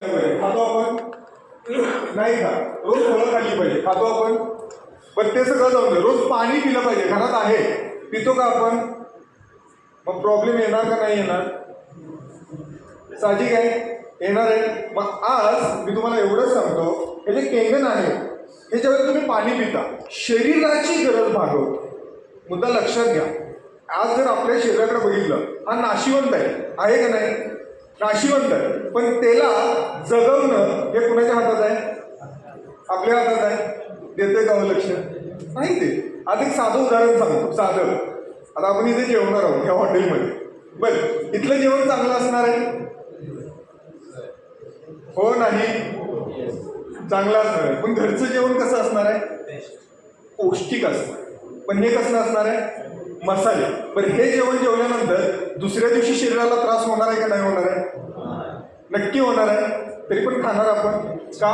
खातो आपण नाही का, रोज फळं खाल्ली पाहिजे, खातो आपण, पण ते सगळं जाऊन दे, रोज पाणी पिलं पाहिजे. घरात आहे, पितो का आपण? मग प्रॉब्लेम येणार का नाही येणार? साहजिक आहे, येणार आहे. मग आज मी तुम्हाला एवढंच सांगतो, हे जे केंगन आहे हे ज्यावेळेस तुम्ही पाणी पिता शरीराची गरज भागवतो. मुद्दा लक्षात घ्या. आज जर आपल्या शरीराकडे बघितलं, हा नाशिवंत आहे का नाही? नाशिवंत आहे, पण त्याला जगवणं हे कुणाच्या हातात आहे? आपल्या हातात आहे. देतोय का लक्ष? नाही ते. आज एक साधं उदाहरण सांगतो, साधं. आता आपण इथे जेवणार आहोत या हॉटेलमध्ये. बरं, इथलं जेवण चांगलं असणार आहे? हो नाही? चांगलं असणार आहे. पण घरचं जेवण कसं असणार आहे? पौष्टिक असणार. पण हे कसं असणार आहे? मसाले. पण हे जेवण जेवल्यानंतर दुसऱ्या दिवशी शरीराला त्रास होणार आहे का नाही होणार आहे? नक्की होणार आहे. तरी पण खाणार आपण का?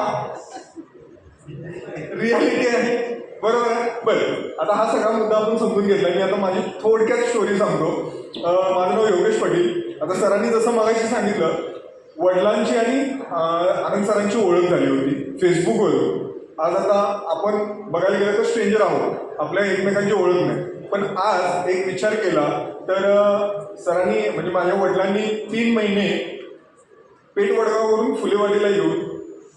रियालिटी आहे, बरोबर आहे. बरं, आता हा सगळा मुद्दा आपण समजून घेतला. मी आता माझी थोडक्यात स्टोरी सांगतो. माझं नाव योगेश पाटील. आता सरांनी जसं मगाशी सांगितलं, वडिलांची आणि आनंद सरांची ओळख झाली होती फेसबुकवरून. आज आता आपण बघायला गेलं तर स्ट्रेंजर आहोत, आपल्या एकमेकांची ओळख नाही. पण आज एक विचार केला तर सरांनी म्हणजे माझ्या वडिलांनी 3 महिने पेठवडगाववरून फुलेवाडीला येऊन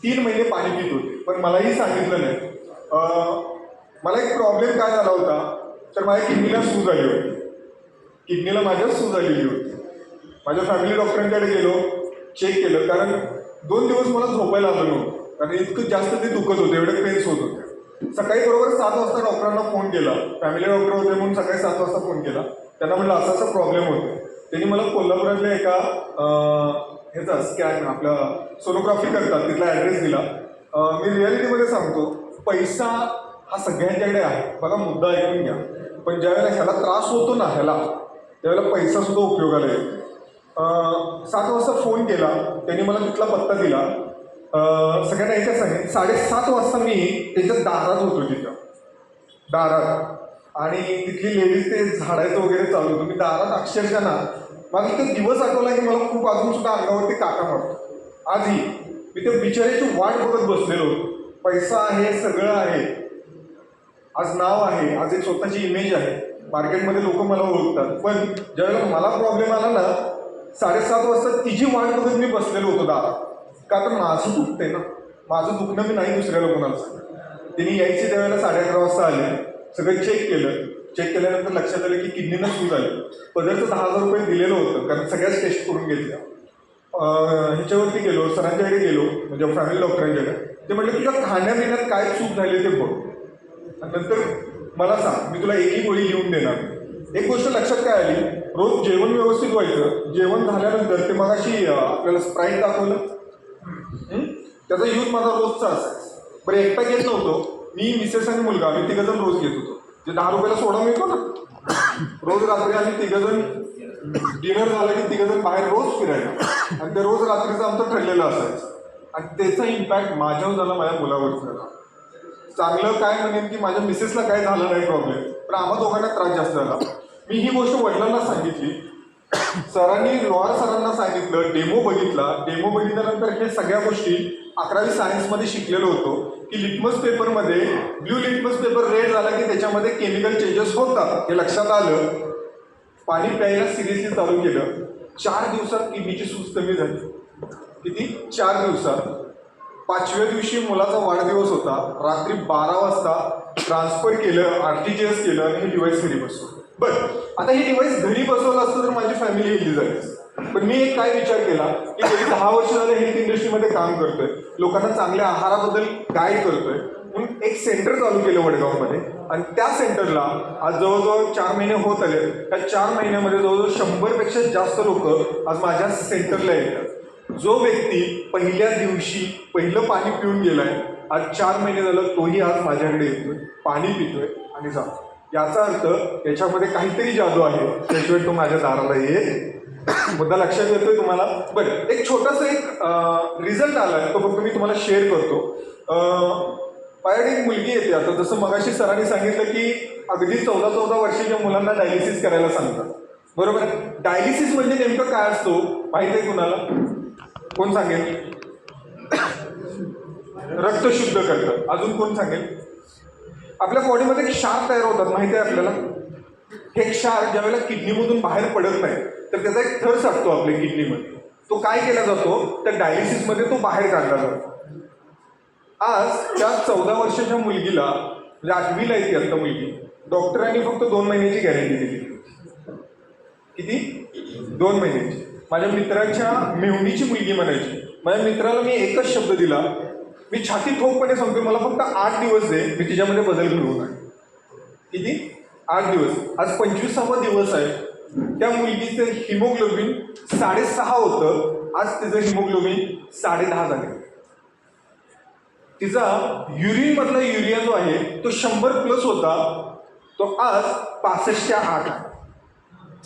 3 महिने पाणी पित होते, पण मलाही सांगितलं नाही. मला एक प्रॉब्लेम काय झाला होता, तर माझ्या किडनीला सूज आली होती. किडनीला माझ्या सूज आलेली होती. माझ्या फॅमिली डॉक्टरांकडे गेलो, चेक केलं, कारण 2 दिवस मला झोपायला आलं नव्हतं, कारण इतकं जास्त ते दुखत होतं, एवढे पेन्स होत होते. सकाळी बरोबर 7 वाजता डॉक्टरांना फोन केला. फॅमिली डॉक्टर होते म्हणून सकाळी 7 वाजता फोन केला. त्यांना म्हटलं असा असा प्रॉब्लेम होतो. त्यांनी मला कोल्हापुरातल्या एका ह्याचा स्कॅन, आपला सोनोग्राफी करतात, तिथला ॲड्रेस दिला. मी रियालिटीमध्ये सांगतो, पैसा हा सगळ्यांच्याकडे आहे. बघा, मुद्दा ऐकून घ्या. पण ज्यावेळेला ह्याला त्रास होतो ना त्यावेळेला पैसा सुद्धा उपयोगाला येतो. 7 वाजता फोन केला, त्यांनी मला तिथला पत्ता दिला. सगळ्यांना एकच सांगेन, 7:30 वाजता मी त्याच्या दारात होतो, तिथं दारात. आणि तिथली लेडीज ते झाडायचं वगैरे चालू होतं. मी दारात अक्षरशः ना, मला तो दिवस आठवला की मला खूप अजून सुद्धा अंगावरती काटा मारतो. आजही मी त्या बिचाऱ्याची वाट बघत बसलेलो होतो. पैसा आहे, सगळं आहे, आज नाव आहे, आज एक स्वतःची इमेज आहे, मार्केटमध्ये लोक मला ओळखतात. पण ज्यावेळेला मला प्रॉब्लेम आला ना, 7:30 वाजता तिची वाट बघत मी बसलेलो होतो दारात. का तर माझं दुखतंय ना, माझं दुखणं मी नाही दुसऱ्याला कोणाला सांगत. त्यांनी यायचे त्यावेळेला 11:30 वाजता आले. सगळं चेक केलं. चेक केल्यानंतर लक्षात आलं की किडनीला सूज आली. पदरचं 10,000 रुपये दिलेलं होतं, कारण सगळ्याच टेस्ट करून घेतल्या. ह्याच्यावरती गेलो, सरांच्याकडे गेलो, म्हणजे फॅमिली डॉक्टरांच्याकडे. ते म्हटलं तुझ्या खाण्यापिण्यात काय चूक झाली ते बघ, आणि नंतर मला सांग, मी तुला एकही गोळी लिहून देणार. एक गोष्ट लक्षात काय आली, रोज जेवण व्यवस्थित व्हायचं. जेवण झाल्यानंतर ते मगाशी आपल्याला स्प्राईट दाखवलं, त्याचा यूज माझा रोजचा असायचा. बरं, एकटा घेत नव्हतो मी, मिसेस आणि मुलगा, आम्ही 3 जण रोज घेत होतो. जे 10 रुपयाला सोडा मिळतो ना, रोज रात्री आम्ही 3 जण, डिनर झालं की 3 जण बाहेर रोज फिरायला. आणि ते रोज रात्रीचं आमचं ठरलेलं असायचं. आणि त्याचा इम्पॅक्ट माझ्यावर झाला, माझ्या मुलावर झाला. चांगलं काय म्हणेन की माझ्या मिसेसला काय झालं नाही प्रॉब्लेम, पण आम्हा दोघांना त्रास जास्त झाला. मी ही गोष्ट वडिलांना सांगितली. सरांनी, लोहार सरांना सांगितलं, डेमो बघितला. डेमो बघितल्यानंतर हे सगळ्या गोष्टी 11वी सायन्समध्ये शिकलेलो होतो की लिटमस पेपरमध्ये ब्ल्यू लिटमस पेपर रेड झाला की त्याच्यामध्ये केमिकल चेंजेस होतात, हे लक्षात आलं. पाणी प्यायला सिरियसली चालू केलं. 4 दिवसात किडनीची सूज कमी झाली. किती? 4 दिवसात. 5व्या दिवशी मुलाचा वाढदिवस होता. रात्री 12 वाजता ट्रान्सफर केलं, RTGS केलं आणि हे डिव्हाइस घरी बसवलं. बरं, आता हे डिव्हाइस घरी बसवलं असतं तर माझी फॅमिली हेल्दी झाली. पण मी एक काय विचार केला की गेली 10 वर्ष झाले हेल्थ इंडस्ट्रीमध्ये काम करतोय, लोकांना चांगल्या आहाराबद्दल गाईड करतोय, म्हणून एक सेंटर चालू केलं वडगावमध्ये. आणि त्या सेंटरला आज जवळजवळ 4 महिने होत आले. त्या 4 महिन्यामध्ये जवळजवळ 100पेक्षा जास्त लोक आज माझ्या सेंटरला येतात. जो व्यक्ती पहिल्या दिवशी पहिलं पाणी पिऊन गेलाय, आज 4 महिने झालं तोही आज माझ्याकडे येतोय, पाणी पितोय आणि जातो. याचा अर्थ याच्यामध्ये काहीतरी जादू आहे, त्याशिवाय तो माझ्या दाराला येईल. मुद्दा लक्षात येतोय तुम्हाला? बरं, एक छोटासा एक रिझल्ट आलाय, तो फक्त मी तुम्हाला शेअर करतो. माझ्याकडे एक मुलगी येते. आता जसं मगाशी सरांनी सांगितलं की अगदी 14 वर्षाच्या मुलांना डायलिसिस करायला सांगतात, बरोबर? डायलिसिस म्हणजे नेमकं काय असतो माहिती आहे कुणाला? कोण सांगेल? रक्त शुद्ध करतं. अजून कोण सांगेल? आपल्या बॉडीमध्ये एक क्षार तयार होतात, माहिती आहे आपल्याला? हे क्षार ज्या वेळेला किडनीमधून बाहेर पडत नाही तर त्याचा एक थर साठतो आपल्या किडनीमध्ये. तो काय केला जातो तर डायलिसिसमध्ये तो बाहेर काढला जातो. आज त्या 14 वर्षाच्या मुलगीला, म्हणजे 8वीला येते आता मुलगी, डॉक्टरांनी फक्त 2 महिन्याची गॅरंटी दिली. किती? 2 महिन्याची. माझ्या मित्राच्या मेहुणीची मुलगी म्हणायची, माझ्या मित्राला मी एकच शब्द दिला, मी छाती ठोकपणे सांगतो, मला फक्त 8 दिवस दे, मी तिच्यामध्ये बदल घडवून आहे. किती? 8 दिवस. आज 25वा दिवस आहे. त्या मुलगीचं हिमोग्लोबिन 6.5 होतं, आज तिचं हिमोग्लोबिन 10.5 झाले. तिचा युरिन मधला युरिया जो आहे तो 100+ होता, तो आज 65च्या 8.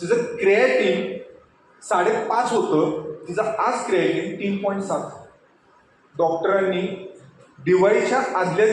तिचं क्रिएटिन 5.5 होतं, तिचं आज क्रिएटिन 3.7. डॉक्टरांनी दिवाळीच्या आदल्या